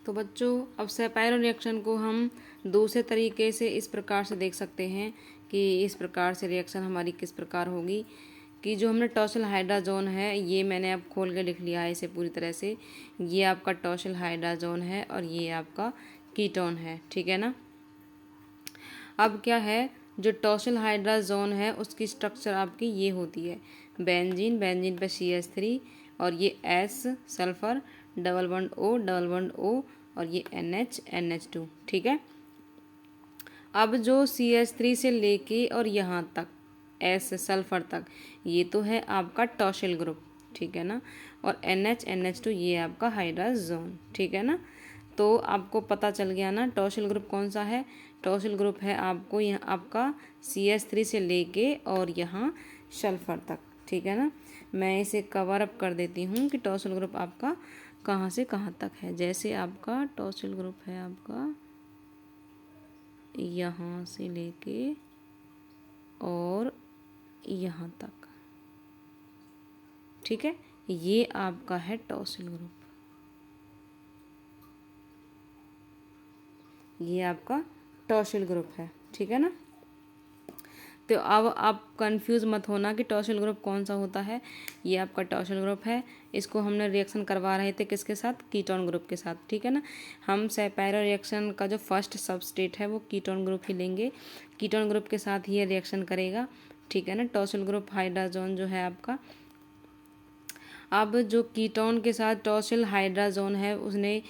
तो बच्चों अब सेपायरो रिएक्शन को हम दूसरे तरीके से इस प्रकार से देख सकते हैं कि इस प्रकार से रिएक्शन हमारी किस प्रकार होगी कि जो हमने टॉसिल हाइड्राजोन है, ये मैंने अब खोल के लिख लिया है इसे पूरी तरह से। ये आपका टॉसिल हाइड्राजोन है और ये आपका कीटोन है, ठीक है ना। अब क्या है, जो टॉसिल हाइड्राजोन है उसकी स्ट्रक्चर आपकी ये होती है, बेंजीन, बेंजीन पे CH3 और ये S sulphur, double bond O और ये NH NH2, ठीक है। अब जो CH3 से लेके और यहाँ तक S सल्फर तक, ये तो है आपका टॉसिल ग्रुप, ठीक है ना। और NH NH2 ये आपका हाइड्राजोन, ठीक है ना। तो आपको पता चल गया ना टॉसिल ग्रुप कौन सा है। टॉसिल ग्रुप है आपको यहाँ आपका CH3 से लेके और यहाँ सल्फर तक, ठीक है ना। मैं इसे कवर अप कर देती हूँ कि टॉसिल ग्रुप आपका कहाँ से कहाँ तक है। जैसे आपका टॉसिल ग्रुप है आपका यहाँ से लेके और यहाँ तक, ठीक है। ये आपका है टॉसिल ग्रुप, ये आपका टॉसिल ग्रुप है, ठीक है ना। तो अब आप कंफ्यूज मत होना कि टॉसिल ग्रुप कौन सा होता है। ये आपका टॉसिल ग्रुप है, इसको हमने रिएक्शन करवा रहे थे किसके साथ, कीटोन ग्रुप के साथ, ठीक है ना। हम सेपायरो रिएक्शन का जो फर्स्ट सबस्टेट है वो कीटोन ग्रुप ही लेंगे, कीटोन ग्रुप के साथ ये रिएक्शन करेगा, ठीक है ना। टॉसिल ग्रुप हाइड्राजोन जो है आपका, अब जो कीटोन के साथ टॉसिल हाइड्राजोन है उसने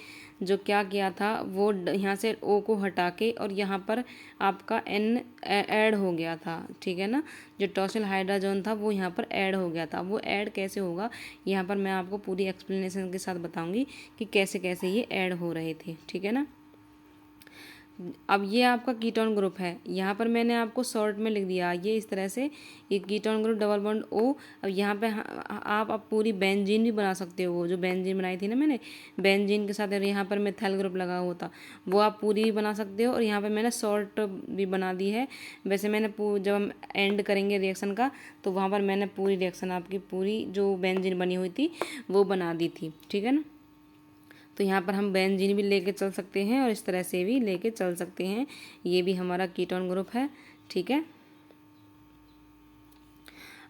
जो क्या किया था, वो यहाँ से O को हटा के और यहाँ पर आपका N ऐड हो गया था, ठीक है ना। जो टॉसिल हाइड्राजोन था वो यहाँ पर ऐड हो गया था। वो ऐड कैसे होगा, यहाँ पर मैं आपको पूरी एक्सप्लेनेशन के साथ बताऊंगी कि कैसे कैसे ये ऐड हो रहे थे, ठीक है ना। अब ये आपका कीटोन ग्रुप है, यहाँ पर मैंने आपको शॉर्ट में लिख दिया ये इस तरह से, ये ketone group double bond O। अब यहाँ पे आप अब पूरी बेंजीन भी बना सकते हो, वो जो बेंजीन बनाई थी ना मैंने, बेंजीन के साथ और यहाँ पर मिथाइल ग्रुप लगा हुआ था, वो आप पूरी भी बना सकते हो। और यहाँ पर मैंने शॉर्ट भी बना दी है। वैसे मैंने जब हम एंड करेंगे रिएक्शन का तो वहाँ पर मैंने पूरी रिएक्शन आपकी पूरी जो बेंजीन बनी हुई थी वो बना दी थी, ठीक है ना। तो यहाँ पर हम बेंजीन भी लेके चल सकते हैं और इस तरह से भी लेके चल सकते हैं। ये भी हमारा कीटोन ग्रुप है, ठीक है।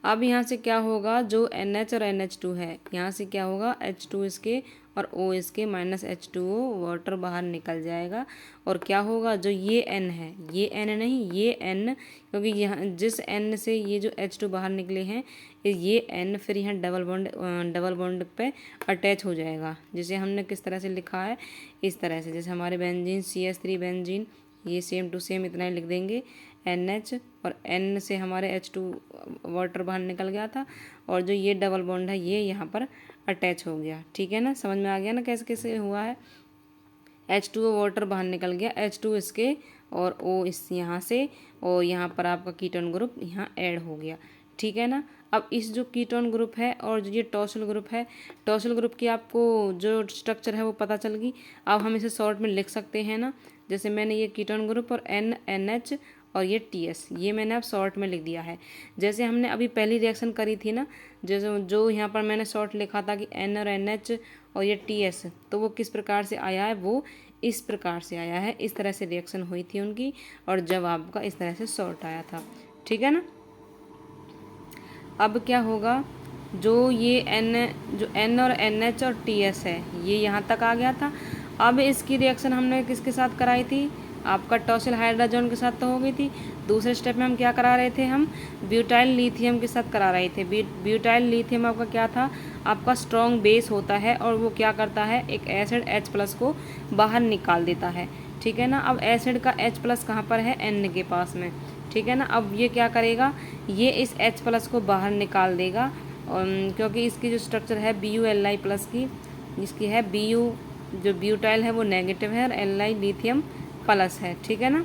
अब यहाँ से क्या होगा, जो NH और NH2 है, यहाँ से क्या होगा, H2 इसके और O इसके माइनस H2O, वाटर बाहर निकल जाएगा। और क्या होगा, जो ये N है, ये N नहीं, ये N, क्योंकि यहाँ जिस N से ये जो H2 बाहर निकले हैं, ये N फिर यहाँ डबल बॉन्ड पे अटैच हो जाएगा। जिसे हमने किस तरह से लिखा है, इस तरह से, जैसे हमारे बेंजीन CH3 बेंजीन, ये सेम टू सेम इतना ही लिख देंगे, NH और N से हमारे H2 वाटर बाहर निकल गया था और जो ये डबल बॉन्ड है ये यहाँ पर अटैच हो गया, ठीक है ना। समझ में आ गया ना कैसे कैसे हुआ है। H2O वाटर बाहर निकल गया, H2 इसके और O इस यहाँ से, और यहाँ पर आपका कीटोन ग्रुप यहाँ ऐड हो गया, ठीक है ना। अब इस जो कीटोन ग्रुप है और जो ये टॉसिल ग्रुप है, टॉसिल ग्रुप की आपको जो स्ट्रक्चर है वो पता चल गई। अब हम इसे शॉर्ट में लिख सकते हैं ना, जैसे मैंने ये कीटोन ग्रुप और NH और ये TS, ये मैंने अब शॉर्ट में लिख दिया है। जैसे हमने अभी पहली रिएक्शन करी थी ना, जैसे जो यहाँ पर मैंने शॉर्ट लिखा था कि N और NH और ये TS, तो वो किस प्रकार से आया है, वो इस प्रकार से आया है, इस तरह से रिएक्शन हुई थी उनकी और जवाब का इस तरह से शॉर्ट आया था, ठीक है ना। अब क्या होगा, जो ये जो N और NH और TS है ये यहाँ तक आ गया था। अब इसकी रिएक्शन हमने किसके साथ कराई थी, आपका टॉसिल हाइड्राजोन के साथ तो हो गई थी। दूसरे स्टेप में हम क्या करा रहे थे, हम ब्यूटाइल लिथियम के साथ करा रहे थे। ब्यूटाइल लिथियम आपका क्या था, आपका स्ट्रॉन्ग बेस होता है और वो क्या करता है, एक एसिड H+ को बाहर निकाल देता है, ठीक है ना। अब एसिड का H+ कहाँ पर है, N के पास में, ठीक है ना। अब ये क्या करेगा, ये इस H+ को बाहर निकाल देगा, क्योंकि इसकी जो स्ट्रक्चर है BuLi+ की, इसकी है Bu, जो ब्यूटाइल है वो नेगेटिव है और Li लिथियम प्लस है, ठीक है ना।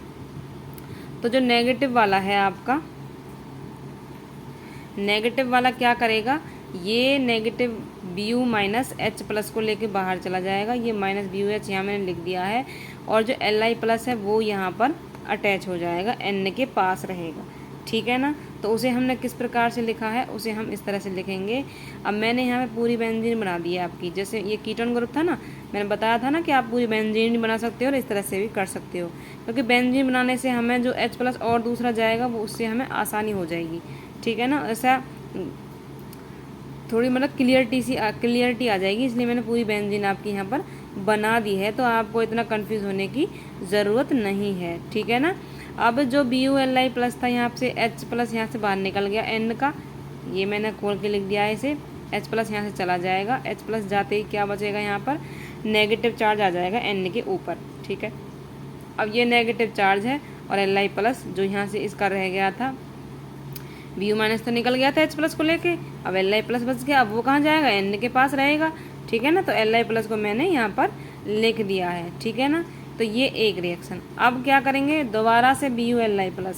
तो जो नेगेटिव वाला है आपका, नेगेटिव वाला क्या करेगा, ये नेगेटिव Bu-H+ को लेके बाहर चला जाएगा, ये -BuH यहाँ मैंने लिख दिया है, और जो Li+ है वो यहाँ पर अटैच हो जाएगा, N के पास रहेगा, ठीक है ना। तो उसे हमने किस प्रकार से लिखा है, उसे हम इस तरह से लिखेंगे। अब मैंने यहाँ पे पूरी बेंजीन बना दी है आपकी, जैसे ये कीटोन ग्रुप था ना, मैंने बताया था ना कि आप पूरी बेंजीन भी बना सकते हो और इस तरह से भी कर सकते हो, क्योंकि बेंजीन बनाने से हमें जो H+ और दूसरा जाएगा वो उससे हमें आसानी हो जाएगी, ठीक है ना। ऐसा थोड़ी मतलब क्लियरिटी आ जाएगी, इसलिए मैंने पूरी बेंजीन आपकी यहाँ पर बना दी है, तो आपको इतना कंफ्यूज होने की ज़रूरत नहीं है, ठीक है ना। अब जो BuLi+ था यहाँ से H+ यहाँ से बाहर निकल गया N का, ये मैंने खोल के लिख दिया है इसे। H+ यहाँ से चला जाएगा, H+ जाते ही क्या बचेगा यहाँ पर, नेगेटिव चार्ज आ जाएगा N के ऊपर, ठीक है। अब ये नेगेटिव चार्ज है और Li+ जो यहाँ से इसका रह गया था, Bu- तो निकल गया था H+ को लेके, अब Li+ बच गया, अब वो कहाँ जाएगा, N के पास रहेगा, ठीक है ना। तो Li+ को मैंने यहाँ पर लिख दिया है, ठीक है ना। तो ये एक रिएक्शन। अब क्या करेंगे, दोबारा से BuLi+,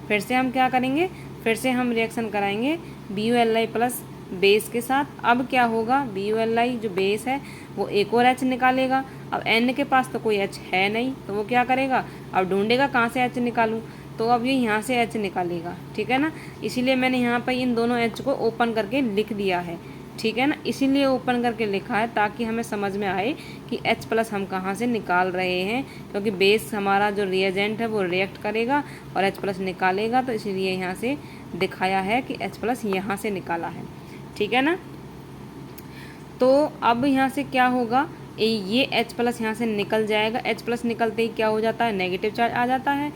फिर से हम क्या करेंगे, फिर से हम रिएक्शन कराएंगे BuLi+ बेस के साथ। अब क्या होगा, BuLi जो बेस है वो एक और H निकालेगा। अब N के पास तो कोई H है नहीं, तो वो क्या करेगा, अब ढूंढेगा कहाँ से H निकालूँ, तो अब ये यहाँ से H निकालेगा, ठीक है ना। इसीलिए मैंने यहाँ पर इन दोनों H को ओपन करके लिख दिया है, ठीक है ना। इसीलिए ओपन करके लिखा है ताकि हमें समझ में आए कि H+ हम कहाँ से निकाल रहे हैं, क्योंकि बेस हमारा जो रिएजेंट है वो रिएक्ट करेगा और H+ निकालेगा, तो इसीलिए यहाँ से दिखाया है कि H+ यहाँ से निकाला है, ठीक है ना। तो अब यहाँ से क्या होगा, ये H+ यहाँ से निकल जाएगा। H+ निकलते ही क्या हो जाता है, नेगेटिव चार्ज आ जाता है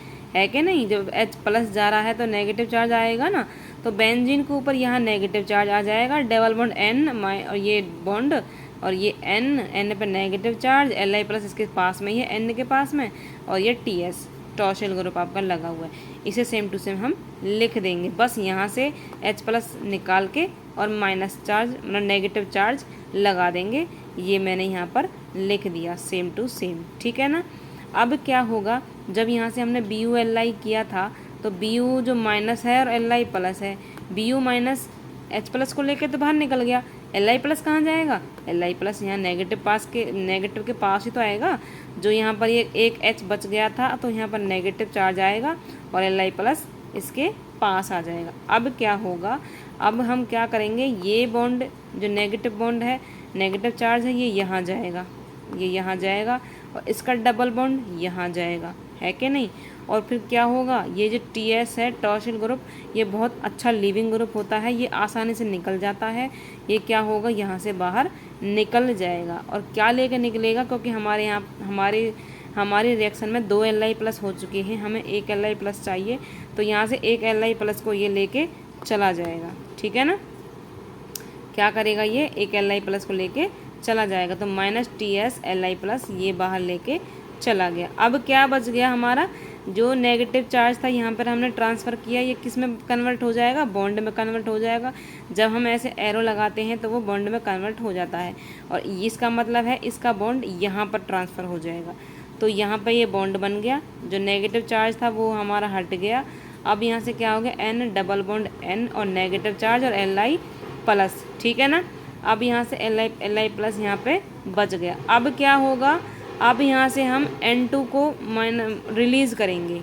कि नहीं। जब H+ जा रहा है तो नेगेटिव चार्ज आएगा ना, तो बेंजीन के ऊपर यहाँ नेगेटिव चार्ज आ जाएगा, डबल बॉन्ड N और ये बॉन्ड और ये N पे नेगेटिव चार्ज, Li+ इसके पास में ही है N के पास में, और ये TS टॉर्शनल ग्रुप आपका लगा हुआ है। इसे सेम टू सेम हम लिख देंगे, बस यहाँ से H+ निकाल के और माइनस चार्ज मतलब नेगेटिव चार्ज लगा देंगे। ये मैंने यहाँ पर लिख दिया सेम टू सेम, ठीक है ना। अब क्या होगा, जब यहाँ से हमने BuLi किया था तो Bu जो माइनस है और Li+ है, Bu- H+ को लेके तो बाहर निकल गया, Li+ कहाँ जाएगा, Li+ यहाँ नेगेटिव के पास ही तो आएगा। जो यहाँ पर ये एक H बच गया था तो यहाँ पर नेगेटिव चार्ज आएगा और Li+ इसके पास आ जाएगा। अब क्या होगा, अब हम क्या करेंगे, ये बॉन्ड जो नेगेटिव बॉन्ड है, नेगेटिव चार्ज है, ये यहाँ जाएगा, ये यहाँ जाएगा, और इसका डबल बॉन्ड यहाँ जाएगा, है कि नहीं। और फिर क्या होगा, ये जो TS है टॉर्शनल ग्रुप, ये बहुत अच्छा लिविंग ग्रुप होता है, ये आसानी से निकल जाता है। ये क्या होगा, यहाँ से बाहर निकल जाएगा। और क्या लेके निकलेगा, क्योंकि हमारे यहाँ हमारी रिएक्शन में 2 Li+ हो चुके हैं, हमें 1 Li+ चाहिए, तो यहाँ से 1 Li+ को ये लेके चला जाएगा, ठीक है ना। क्या करेगा, ये 1 Li+ को लेके चला जाएगा, तो -TS Li+ ये बाहर लेके चला गया। अब क्या बच गया, हमारा जो नेगेटिव चार्ज था यहाँ पर हमने ट्रांसफ़र किया, ये किस में कन्वर्ट हो जाएगा, बॉन्ड में कन्वर्ट हो जाएगा। जब हम ऐसे एरो लगाते हैं तो वो बॉन्ड में कन्वर्ट हो जाता है, और इसका मतलब है इसका बॉन्ड यहाँ पर ट्रांसफ़र हो जाएगा। तो यहाँ पर ये बॉन्ड बन गया, जो नेगेटिव चार्ज था वो हमारा हट गया। अब यहाँ से क्या हो गया, N डबल बॉन्ड N और नेगेटिव चार्ज और Li+, ठीक है ना। अब यहाँ से Li+ यहाँ पे बच गया। अब क्या होगा, अब यहाँ से हम N2 को रिलीज़ करेंगे।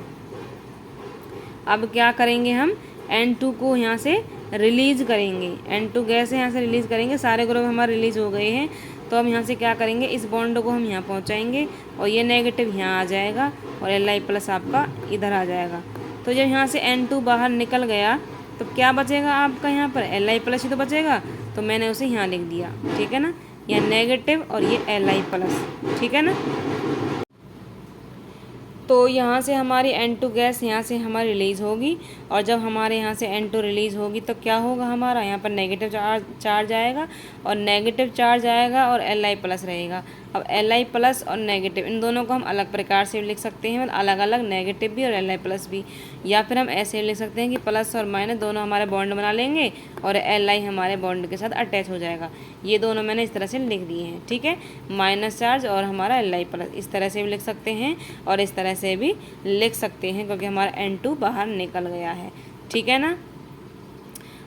अब क्या करेंगे, हम N2 को यहाँ से रिलीज़ करेंगे, N2 गैस यहाँ से रिलीज़ करेंगे। सारे ग्रुप हमारे रिलीज़ हो गए हैं, तो हम यहाँ से क्या करेंगे, इस बॉन्ड को हम यहाँ पहुँचाएंगे और ये नेगेटिव यहाँ आ जाएगा और Li+ आपका इधर आ जाएगा। तो जब यहाँ से N2 बाहर निकल गया तो क्या बचेगा आपका, यहाँ पर Li+ ही तो बचेगा, तो मैंने उसे यहाँ लिख दिया, ठीक है ना। यह नेगेटिव और ये Li+, ठीक है ना। तो यहाँ से हमारी N2 गैस यहाँ से हमारी रिलीज़ होगी, और जब हमारे यहाँ से N2 रिलीज़ होगी तो क्या होगा, हमारा यहाँ पर नेगेटिव चार्ज आएगा और नेगेटिव चार्ज आएगा और Li+ रहेगा। अब Li+ और नेगेटिव इन दोनों को हम अलग प्रकार से लिख सकते हैं, मतलब अलग अलग, नेगेटिव भी और Li+ भी। या फिर हम ऐसे लिख सकते हैं कि प्लस और माइनस दोनों हमारे बॉन्ड बना लेंगे और Li हमारे बॉन्ड के साथ अटैच हो जाएगा। ये दोनों मैंने इस तरह से लिख दिए हैं, ठीक है। माइनस चार्ज और हमारा Li+, इस तरह से भी लिख सकते हैं और इस तरह से भी लिख सकते हैं, क्योंकि हमारा N2 बाहर निकल गया है, ठीक है ना।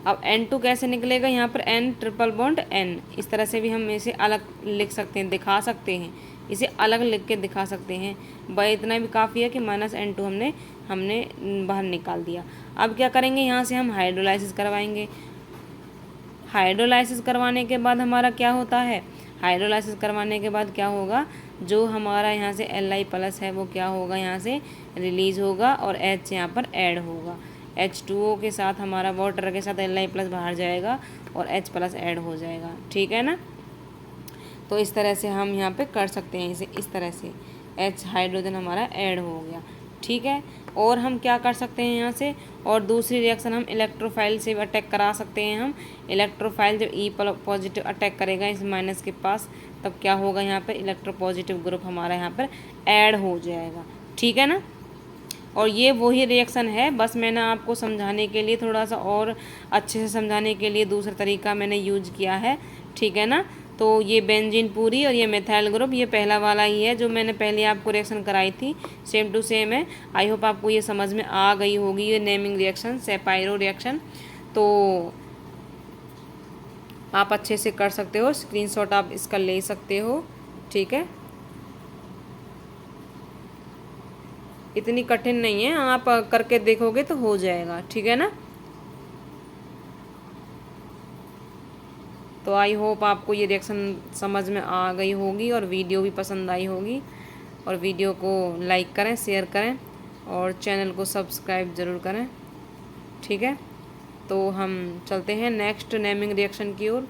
अब N2 कैसे निकलेगा, यहाँ पर N ट्रिपल बॉन्ड N, इस तरह से भी हम इसे अलग लिख सकते हैं, दिखा सकते हैं, इसे अलग लिख के दिखा सकते हैं। भाई इतना भी काफ़ी है कि -N2 हमने बाहर निकाल दिया। अब क्या करेंगे, यहाँ से हम हाइड्रोलाइसिस करवाएंगे। हाइड्रोलाइसिस करवाने के बाद हमारा क्या होता है, हाइड्रोलाइसिस करवाने के बाद क्या होगा, जो हमारा यहाँ से Li+ है वो क्या होगा, यहाँ से रिलीज़ होगा और H यहाँ पर ऐड होगा। H2O के साथ हमारा वाटर के साथ Li+ बाहर जाएगा और H+ ऐड हो जाएगा, ठीक है ना। तो इस तरह से हम यहाँ पे कर सकते हैं इसे, इस तरह से H हाइड्रोजन हमारा ऐड हो गया, ठीक है। और हम क्या कर सकते हैं यहाँ से, और दूसरी रिएक्शन हम इलेक्ट्रोफाइल से अटैक करा सकते हैं। हम इलेक्ट्रोफाइल जब E+ अटैक करेगा इस माइनस के पास, तब क्या होगा, यहाँ पर इलेक्ट्रोपॉजिटिव ग्रुप हमारा यहाँ पर ऐड हो जाएगा, ठीक है ना। और ये वही रिएक्शन है, बस मैंने आपको समझाने के लिए, थोड़ा सा और अच्छे से समझाने के लिए दूसरा तरीका मैंने यूज किया है, ठीक है ना। तो ये बेंजीन पूरी और ये मिथाइल ग्रुप, ये पहला वाला ही है जो मैंने पहले आपको रिएक्शन कराई थी, सेम टू सेम है। आई होप आपको ये समझ में आ गई होगी, ये नेमिंग रिएक्शन, सेपाइरो रिएक्शन। तो आप अच्छे से कर सकते हो, स्क्रीनशॉट आप इसका ले सकते हो, ठीक है। इतनी कठिन नहीं है, आप करके देखोगे तो हो जाएगा, ठीक है ना। तो आई होप आपको ये रिएक्शन समझ में आ गई होगी और वीडियो भी पसंद आई होगी। और वीडियो को लाइक करें, शेयर करें और चैनल को सब्सक्राइब ज़रूर करें, ठीक है। तो हम चलते हैं नेक्स्ट नेमिंग रिएक्शन की ओर।